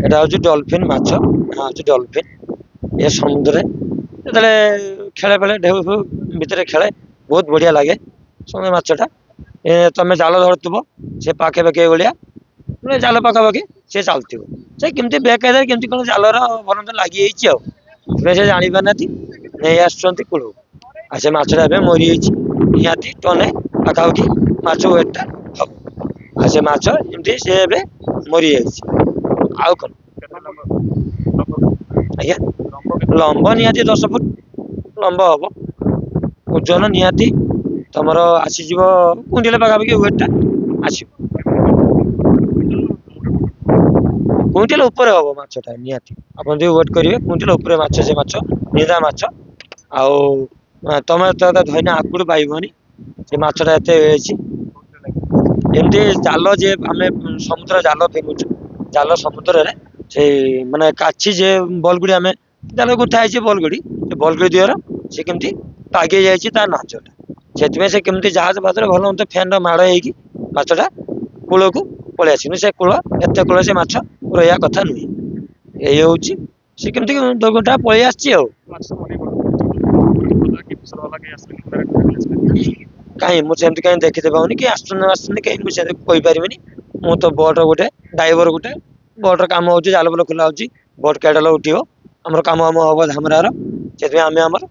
এটা হচ্ছে ডলফিন মাছ, না হচ্ছে ডলফিন। ଏ ସମୁଦ୍ରରେ ଯେତେବେଳେ ଖେଳେ ଫେଳେ ଢେଉ ଫେଉ ଭିତରେ ଖେଳେ, ବହୁତ ବଢିଆ ଲାଗେ ସମୁଦ୍ର ମାଛଟା। ତମେ ଜାଲ ଧରୁଥିବ, ସେ ପାଖାପାଖି ଭଳିଆ ମାନେ ଜାଲ ପାଖାପାଖି ସେ ଚାଲୁଥିବ, ସେ କେମିତି ବେକାୟଦାରେ କେମିତି କଣ ଜାଲର ଭଲ ମନ୍ଦ ଲାଗିଯାଇଛି ଆଉ ସେ ଜାଣିପାରୁନାହାନ୍ତି, ନେଇ ଆସୁଛନ୍ତି କୂଳକୁ। ଆଉ ସେ ମାଛଟା ଏବେ ମରିଯାଇଛି, ନିହାତି ଟନେ ପାଖାପାଖି ମାଛ ୱେଟଟା ହବ। ଆଉ ସେ ମାଛ ଏମିତି ସେ ଏବେ ମରିଯାଇଛି। ଆଉ କଣ ଆଜ୍ଞା, ଲମ୍ବ ନିହାତି 10 ଫୁଟ ଲମ୍ବ ହବ। ଓଜନ ନିହାତି ତମର ଆସିଯିବ କୁଇଣ୍ଟାଲ ପାଖାପାଖି ୱେଟଟା ଆସିବ। କୁଇଣ୍ଟାଲ ଉପରେ ହବ ମାଛଟା ନିହାତି। ଆପଣ ଯଦି ୱେଟ କରିବେ କୁଇଣ୍ଟାଲ ଉପରେ ମାଛ, ସେ ମାଛ ନିଦା ମାଛ। ଆଉ ତମେ ତ ଧଇନା ଆକୁଡୁ ପାଇବନି, ସେ ମାଛଟା ଏତେ ହେଇଛି। ଏମିତି ଜାଲ ଯେ ଆମେ ସମୁଦ୍ର ଜାଲ ଫିଙ୍ଗୁଛୁ, ଜାଲ ସମୁଦ୍ରରେ ସେଇ ମାନେ କାଛି ଯେ ବଲଗୁଡି ଆମେ ଜାଲ ଗୁନ୍ଥା ହେଇଛି ବଲଗୁଡି, ସେ ବଲଗୁଡି ଦିହର ସେ କେମିତି ପାଗେଇ ଯାଇଛି ତା ନାଞ୍ଚଟା। ସେଥିପାଇଁ ସେ କେମିତି ଜାହାଜ ଫାଜରେ ଭଲ ମନ୍ଦ ଫ୍ୟାନ ମାଡ଼ ହେଇକି ମାଛଟା କୂଳକୁ ପଳେଇ ଆସିନି। ସେ କୂଳ ଏତେ କୂଳ ସେ ମାଛ ରହିବା କଥା ନୁହେଁ। ଏଇ ହଉଛି ସେ କେମିତି ଦୁର୍ଘଟଣା ପଳେଇ ଆସିଛି ଆଉ। କାହିଁ ମୁଁ ସେମିତି କାହିଁ ଦେଖିତେ ପାଉନି, କି ଆସୁଛନ୍ତି ନ ଆସୁଛନ୍ତି କାହିଁ ମୁଁ ସେମିତି କହିପାରିବିନି। ମୁଁ ତ ବୋଟ ଗୋଟେ ଡ୍ରାଇଭର ଗୋଟେ, ବୋଟର କାମ ହଉଛି ଜାଲ ଫାଲ ଖୋଲା ହଉଛି, ବୋଟ କେଡାଲ ଉଠିବ, ଆମର କାମ ହବ ଧାମରାର। ସେଥିପାଇଁ ଆମେ ଆମର